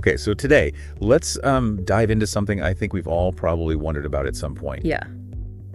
Okay, so today, let's dive into something I think we've all probably wondered about at some point. Yeah.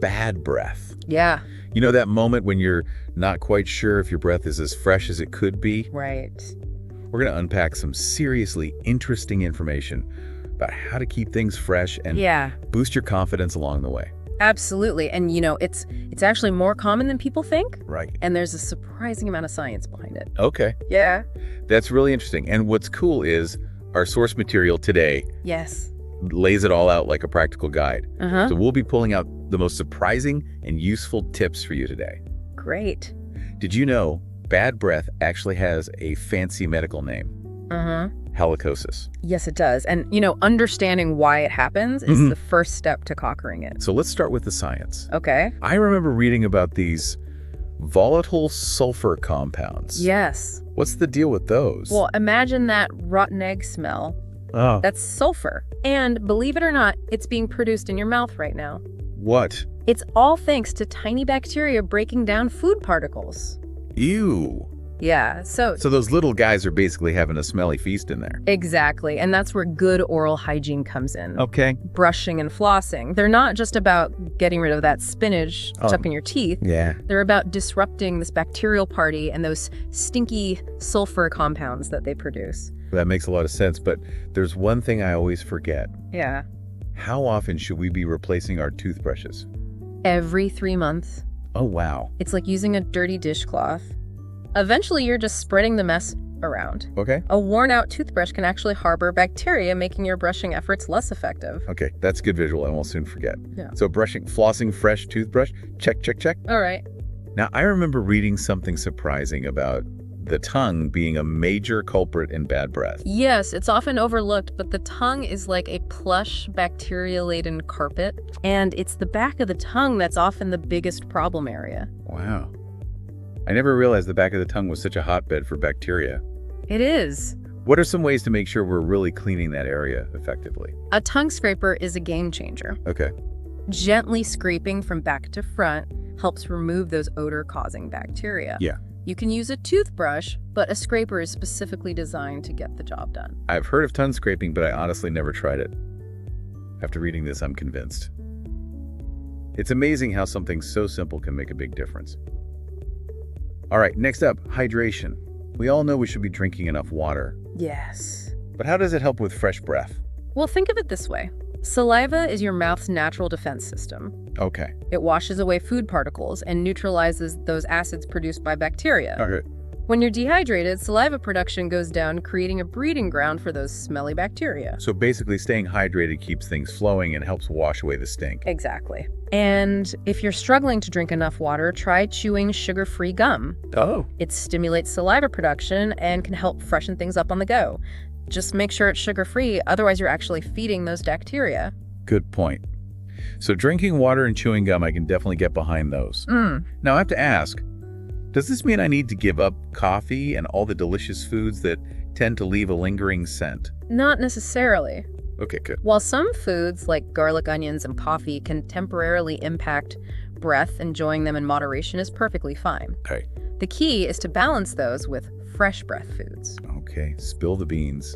Bad breath. Yeah. You know that moment when you're not quite sure if your breath is as fresh as it could be? Right. We're going to unpack some seriously interesting information about how to keep things fresh and boost your confidence along the way. Absolutely. And it's actually more common than people think. Right. And there's a surprising amount of science behind it. Okay. Yeah. That's really interesting. And what's cool is our source material today Yes. lays it all out like a practical guide. Uh-huh. So we'll be pulling out the most surprising and useful tips for you today. Great. Did you know bad breath actually has a fancy medical name? Uh-huh. Halichosis. Yes, it does. And, understanding why it happens is the first step to conquering it. So let's start with the science. Okay. I remember reading about these volatile sulfur compounds. Yes. What's the deal with those? Well, imagine that rotten egg smell. Oh. That's sulfur. And believe it or not, it's being produced in your mouth right now. What? It's all thanks to tiny bacteria breaking down food particles. Ew. Yeah, so those little guys are basically having a smelly feast in there. exactly. And that's where good oral hygiene comes in. Okay. Brushing and flossing. They're not just about getting rid of that spinach stuck in your teeth. Yeah. They're about disrupting this bacterial party and those stinky sulfur compounds that they produce. That makes a lot of sense, but there's one thing I always forget. Yeah. How often should we be replacing our toothbrushes? Every 3 months. Oh, wow. It's like using a dirty dishcloth. Eventually, you're just spreading the mess around. Okay. A worn-out toothbrush can actually harbor bacteria, making your brushing efforts less effective. Okay, that's a good visual. I won't soon forget. Yeah. So flossing fresh toothbrush, check, check, check. All right. Now, I remember reading something surprising about the tongue being a major culprit in bad breath. Yes, it's often overlooked, but the tongue is like a plush, bacteria-laden carpet, and it's the back of the tongue that's often the biggest problem area. Wow. I never realized the back of the tongue was such a hotbed for bacteria. It is. What are some ways to make sure we're really cleaning that area effectively? A tongue scraper is a game changer. Okay. Gently scraping from back to front helps remove those odor-causing bacteria. Yeah. You can use a toothbrush, but a scraper is specifically designed to get the job done. I've heard of tongue scraping, but I honestly never tried it. After reading this, I'm convinced. It's amazing how something so simple can make a big difference. All right, next up, hydration. We all know we should be drinking enough water, Yes. but how does it help with fresh breath? Well, think of it this way. Saliva is your mouth's natural defense system. Okay. It washes away food particles and neutralizes those acids produced by bacteria. Okay. When you're dehydrated, saliva production goes down, creating a breeding ground for those smelly bacteria. So basically staying hydrated keeps things flowing and helps wash away the stink. Exactly. And if you're struggling to drink enough water, try chewing sugar-free gum. Oh. It stimulates saliva production and can help freshen things up on the go. Just make sure it's sugar-free, otherwise you're actually feeding those bacteria. Good point. So drinking water and chewing gum, I can definitely get behind those. Now I have to ask, does this mean I need to give up coffee and all the delicious foods that tend to leave a lingering scent? Not necessarily. Okay, good. While some foods like garlic, onions, and coffee can temporarily impact breath, enjoying them in moderation is perfectly fine. Okay. The key is to balance those with fresh breath foods. Okay, spill the beans.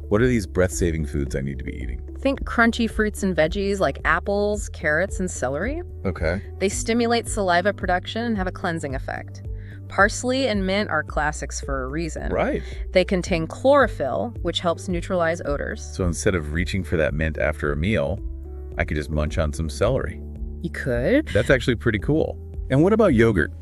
What are these breath-saving foods I need to be eating? Think crunchy fruits and veggies like apples, carrots, and celery. Okay. They stimulate saliva production and have a cleansing effect. Parsley and mint are classics for a reason. Right. They contain chlorophyll, which helps neutralize odors. So instead of reaching for that mint after a meal, I could just munch on some celery. You could. That's actually pretty cool. And what about yogurt?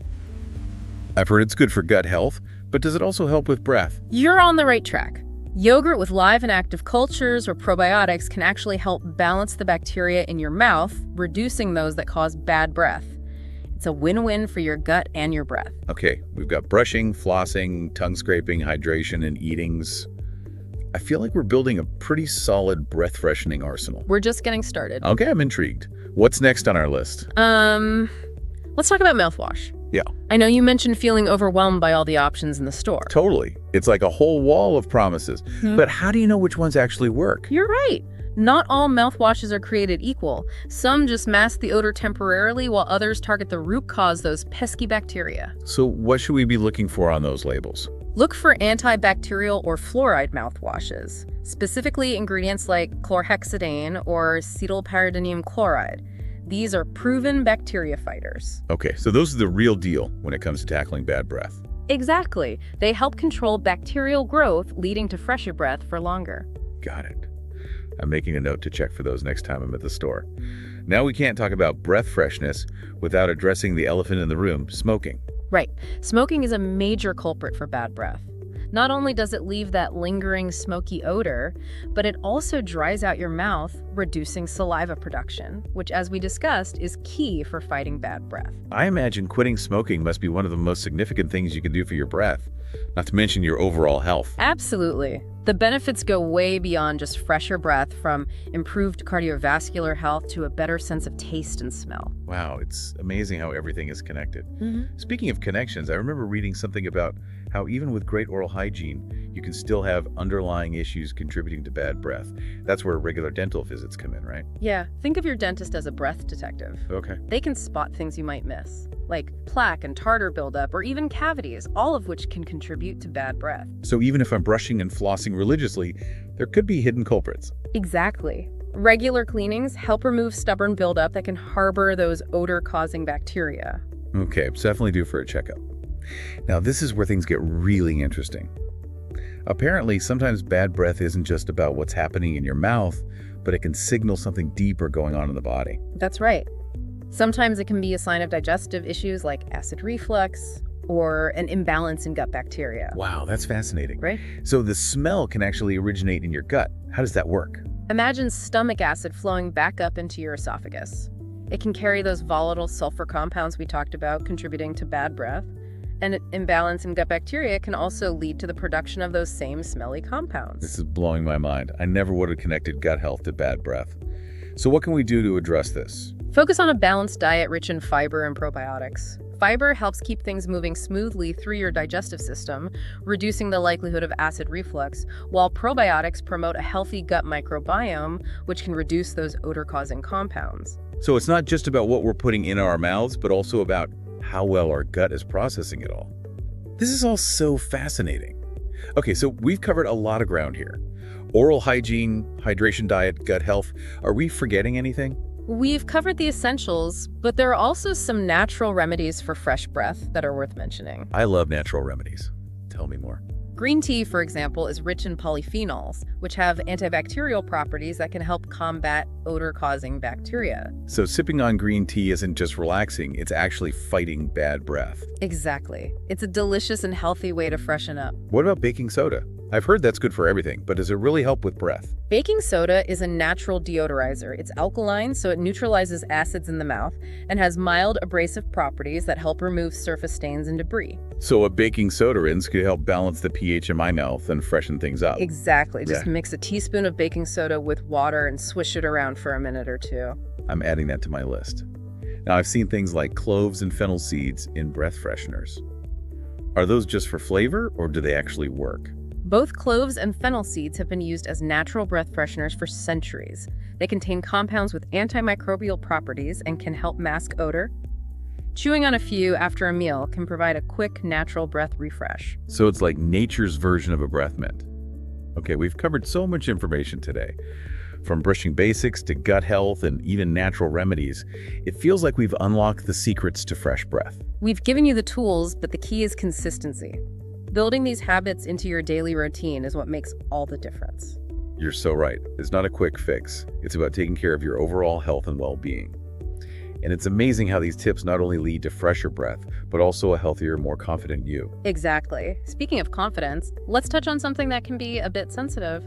I've heard it's good for gut health, but does it also help with breath? You're on the right track. Yogurt with live and active cultures or probiotics can actually help balance the bacteria in your mouth, reducing those that cause bad breath. It's a win-win for your gut and your breath. Okay, we've got brushing, flossing, tongue scraping, hydration, and eatings. I feel like we're building a pretty solid breath freshening arsenal. We're just getting started. Okay, I'm intrigued. What's next on our list? Let's talk about mouthwash. Yeah. I know you mentioned feeling overwhelmed by all the options in the store. Totally. It's like a whole wall of promises. But how do you know which ones actually work? You're right. Not all mouthwashes are created equal. Some just mask the odor temporarily, while others target the root cause, those pesky bacteria. So what should we be looking for on those labels? Look for antibacterial or fluoride mouthwashes. specifically ingredients like chlorhexidine or cetylpyridinium chloride. These are proven bacteria fighters. Okay, so those are the real deal when it comes to tackling bad breath. Exactly. They help control bacterial growth, leading to fresher breath for longer. Got it. I'm making a note to check for those next time I'm at the store. Now we can't talk about breath freshness without addressing the elephant in the room, smoking. Right. Smoking is a major culprit for bad breath. Not only does it leave that lingering smoky odor, but it also dries out your mouth, reducing saliva production, which, as we discussed, is key for fighting bad breath. I imagine quitting smoking must be one of the most significant things you can do for your breath, not to mention your overall health. Absolutely. The benefits go way beyond just fresher breath, from improved cardiovascular health to a better sense of taste and smell. Wow, it's amazing how everything is connected. Speaking of connections, I remember reading something about how even with great oral hygiene, you can still have underlying issues contributing to bad breath. That's where regular dental visits come in, right? Yeah, think of your dentist as a breath detective. Okay. They can spot things you might miss, like plaque and tartar buildup or even cavities, all of which can contribute to bad breath. So even if I'm brushing and flossing religiously, there could be hidden culprits. Exactly. Regular cleanings help remove stubborn buildup that can harbor those odor-causing bacteria. Okay, it's definitely due for a checkup. Now, this is where things get really interesting. Apparently, sometimes bad breath isn't just about what's happening in your mouth, but it can signal something deeper going on in the body. That's right. Sometimes it can be a sign of digestive issues like acid reflux or an imbalance in gut bacteria. Wow, that's fascinating. Right? So the smell can actually originate in your gut. How does that work? Imagine stomach acid flowing back up into your esophagus. It can carry those volatile sulfur compounds we talked about, contributing to bad breath. And an imbalance in gut bacteria can also lead to the production of those same smelly compounds. This is blowing my mind. I never would have connected gut health to bad breath. So what can we do to address this? Focus on a balanced diet rich in fiber and probiotics. Fiber helps keep things moving smoothly through your digestive system, reducing the likelihood of acid reflux, while probiotics promote a healthy gut microbiome, which can reduce those odor-causing compounds. So it's not just about what we're putting in our mouths, but also about how well our gut is processing it all. This is all so fascinating. Okay, so we've covered a lot of ground here. Oral hygiene, hydration diet, gut health. Are we forgetting anything? We've covered the essentials, but there are also some natural remedies for fresh breath that are worth mentioning. I love natural remedies. Tell me more. Green tea, for example, is rich in polyphenols, which have antibacterial properties that can help combat odor-causing bacteria. So sipping on green tea isn't just relaxing, it's actually fighting bad breath. Exactly. It's a delicious and healthy way to freshen up. What about baking soda? I've heard that's good for everything, but does it really help with breath? Baking soda is a natural deodorizer. It's alkaline, so it neutralizes acids in the mouth and has mild abrasive properties that help remove surface stains and debris. So a baking soda rinse could help balance the pH in my mouth and freshen things up. Exactly. Just Yeah. mix a teaspoon of baking soda with water and swish it around for a minute or two. I'm adding that to my list. Now, I've seen things like cloves and fennel seeds in breath fresheners. Are those just for flavor, or do they actually work? Both cloves and fennel seeds have been used as natural breath fresheners for centuries. They contain compounds with antimicrobial properties and can help mask odor. Chewing on a few after a meal can provide a quick, natural breath refresh. So it's like nature's version of a breath mint. Okay, we've covered so much information today. From brushing basics to gut health and even natural remedies, it feels like we've unlocked the secrets to fresh breath. We've given you the tools, but the key is consistency. Building these habits into your daily routine is what makes all the difference. You're so right. It's not a quick fix. It's about taking care of your overall health and well-being. And it's amazing how these tips not only lead to fresher breath, but also a healthier, more confident you. Exactly. Speaking of confidence, let's touch on something that can be a bit sensitive.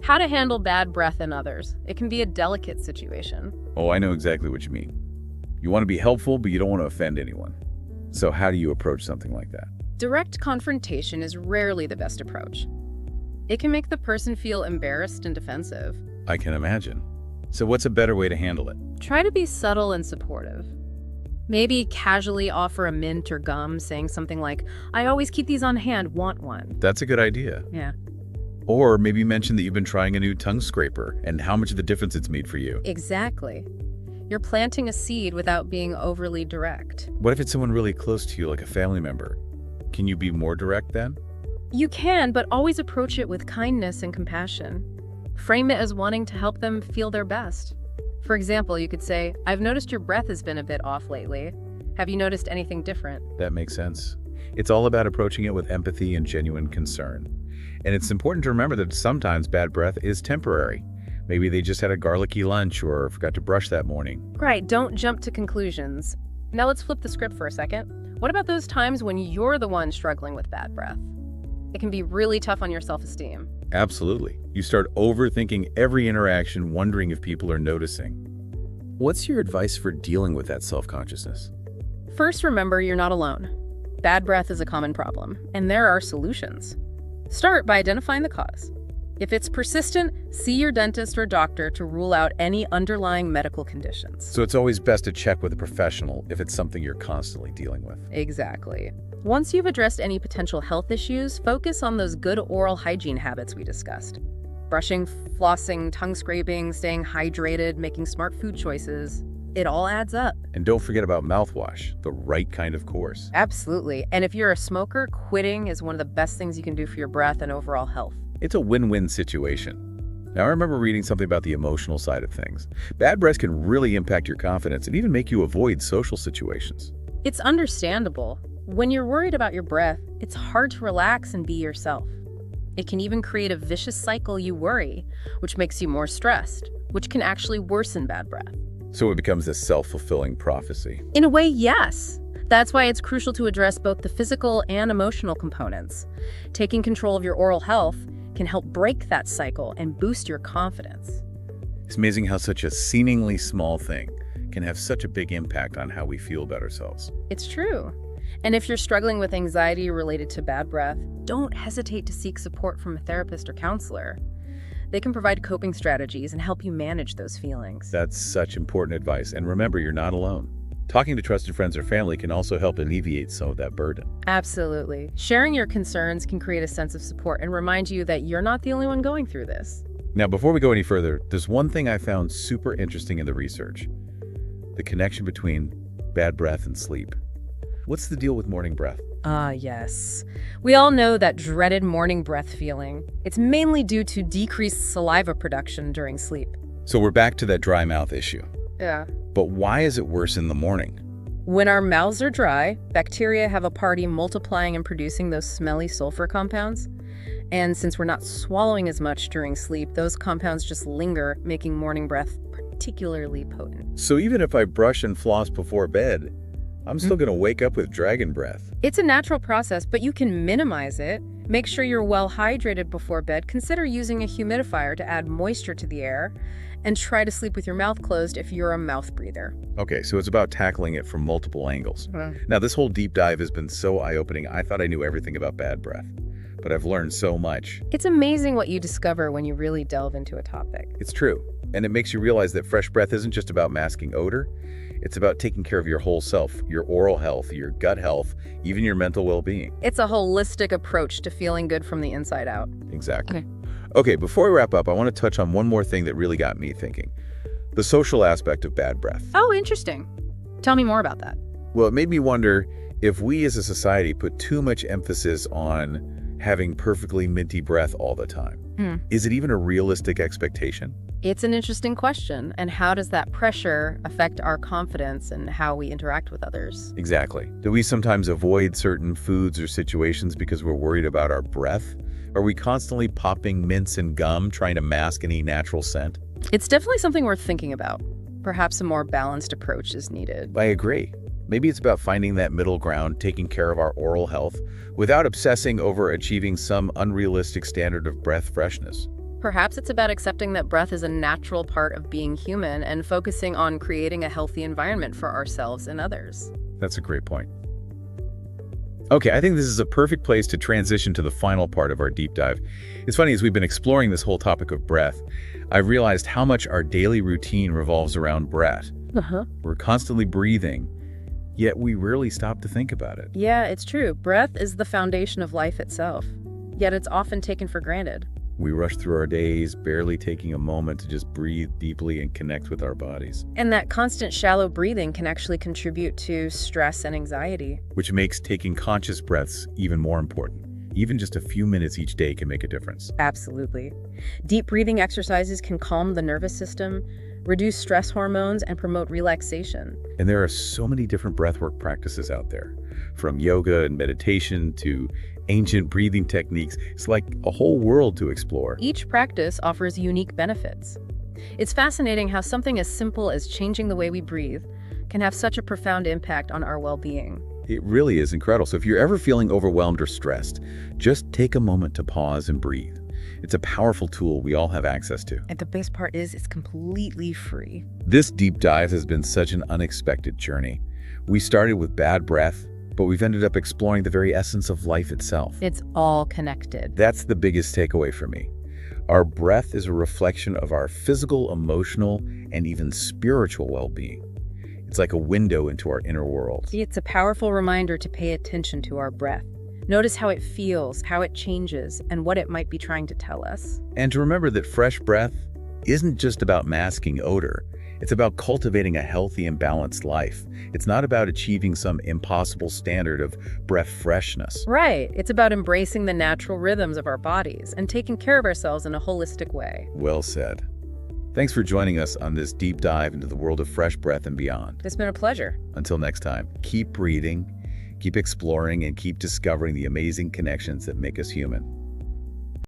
How to handle bad breath in others. It can be a delicate situation. Oh, I know exactly what you mean. You want to be helpful, but you don't want to offend anyone. So how do you approach something like that? Direct confrontation is rarely the best approach. It can make the person feel embarrassed and defensive. I can imagine. So what's a better way to handle it? Try to be subtle and supportive. Maybe casually offer a mint or gum, saying something like, "I always keep these on hand, want one?" That's a good idea. Yeah, Or maybe mention that you've been trying a new tongue scraper and how much of a difference it's made for you. exactly. You're planting a seed without being overly direct. What if it's someone really close to you, like a family member? Can you be more direct then? You can, but always approach it with kindness and compassion. Frame it as wanting to help them feel their best. For example, you could say, "I've noticed your breath has been a bit off lately. Have you noticed anything different?" That makes sense. It's all about approaching it with empathy and genuine concern. And it's important to remember that sometimes bad breath is temporary. Maybe they just had a garlicky lunch or forgot to brush that morning. Right, don't jump to conclusions. Now let's flip the script for a second. What about those times when you're the one struggling with bad breath? It can be really tough on your self-esteem. Absolutely. You start overthinking every interaction, wondering if people are noticing. What's your advice for dealing with that self-consciousness? First, remember you're not alone. Bad breath is a common problem, and there are solutions. Start by identifying the cause. If it's persistent, see your dentist or doctor to rule out any underlying medical conditions. So it's always best to check with a professional if it's something you're constantly dealing with. Exactly. Once you've addressed any potential health issues, focus on those good oral hygiene habits we discussed. Brushing, flossing, tongue scraping, staying hydrated, making smart food choices. It all adds up. And don't forget about mouthwash, the right kind of course. Absolutely. And if you're a smoker, quitting is one of the best things you can do for your breath and overall health. It's a win-win situation. Now, I remember reading something about the emotional side of things. Bad breath can really impact your confidence and even make you avoid social situations. It's understandable. When you're worried about your breath, it's hard to relax and be yourself. It can even create a vicious cycle. You worry, which makes you more stressed, which can actually worsen bad breath. So it becomes this self-fulfilling prophecy. In a way, yes. That's why it's crucial to address both the physical and emotional components. Taking control of your oral health can help break that cycle and boost your confidence. It's amazing how such a seemingly small thing can have such a big impact on how we feel about ourselves. It's true. And if you're struggling with anxiety related to bad breath, don't hesitate to seek support from a therapist or counselor. They can provide coping strategies and help you manage those feelings. That's such important advice. And remember, you're not alone. Talking to trusted friends or family can also help alleviate some of that burden. Absolutely. Sharing your concerns can create a sense of support and remind you that you're not the only one going through this. Now, before we go any further, there's one thing I found super interesting in the research: the connection between bad breath and sleep. What's the deal with morning breath? Yes. We all know that dreaded morning breath feeling. It's mainly due to decreased saliva production during sleep. So we're back to that dry mouth issue. Yeah. But why is it worse in the morning? When our mouths are dry, bacteria have a party multiplying and producing those smelly sulfur compounds. And since we're not swallowing as much during sleep, those compounds just linger, making morning breath particularly potent. So even if I brush and floss before bed, I'm still going to wake up with dragon breath. It's a natural process, but you can minimize it. Make sure you're well hydrated before bed. Consider using a humidifier to add moisture to the air, and try to sleep with your mouth closed if you're a mouth breather. Okay, so it's about tackling it from multiple angles. Now, this whole deep dive has been so eye-opening. I thought I knew everything about bad breath, but I've learned so much. It's amazing what you discover when you really delve into a topic. It's true, and it makes you realize that fresh breath isn't just about masking odor. It's about taking care of your whole self, your oral health, your gut health, even your mental well-being. It's a holistic approach to feeling good from the inside out. Exactly. Okay, before we wrap up, I want to touch on one more thing that really got me thinking: the social aspect of bad breath. Oh, interesting. Tell me more about that. Well, it made me wonder if we as a society put too much emphasis on having perfectly minty breath all the time. Is it even a realistic expectation? It's an interesting question. And how does that pressure affect our confidence and how we interact with others? Exactly. Do we sometimes avoid certain foods or situations because we're worried about our breath? Are we constantly popping mints and gum trying to mask any natural scent? It's definitely something worth thinking about. Perhaps a more balanced approach is needed. I agree. Maybe it's about finding that middle ground, taking care of our oral health, without obsessing over achieving some unrealistic standard of breath freshness. Perhaps it's about accepting that breath is a natural part of being human and focusing on creating a healthy environment for ourselves and others. That's a great point. Okay, I think this is a perfect place to transition to the final part of our deep dive. It's funny, as we've been exploring this whole topic of breath, I've realized how much our daily routine revolves around breath. We're constantly breathing, yet we rarely stop to think about it. Yeah, it's true. Breath is the foundation of life itself, yet it's often taken for granted. We rush through our days, barely taking a moment to just breathe deeply and connect with our bodies. And that constant shallow breathing can actually contribute to stress and anxiety. Which makes taking conscious breaths even more important. Even just a few minutes each day can make a difference. Absolutely. Deep breathing exercises can calm the nervous system, reduce stress hormones, and promote relaxation. And there are so many different breathwork practices out there, from yoga and meditation to ancient breathing techniques. It's like a whole world to explore. Each practice offers unique benefits. It's fascinating how something as simple as changing the way we breathe can have such a profound impact on our well-being. It really is incredible. So if you're ever feeling overwhelmed or stressed, just take a moment to pause and breathe. It's a powerful tool we all have access to. And the best part is it's completely free. This deep dive has been such an unexpected journey. We started with bad breath, but we've ended up exploring the very essence of life itself. It's all connected. That's the biggest takeaway for me. Our breath is a reflection of our physical, emotional, and even spiritual well-being. It's like a window into our inner world. It's a powerful reminder to pay attention to our breath. Notice how it feels, how it changes, and what it might be trying to tell us. And to remember that fresh breath isn't just about masking odor. It's about cultivating a healthy and balanced life. It's not about achieving some impossible standard of breath freshness. Right. It's about embracing the natural rhythms of our bodies and taking care of ourselves in a holistic way. Well said. Thanks for joining us on this deep dive into the world of fresh breath and beyond. It's been a pleasure. Until next time, keep breathing, keep exploring, and keep discovering the amazing connections that make us human.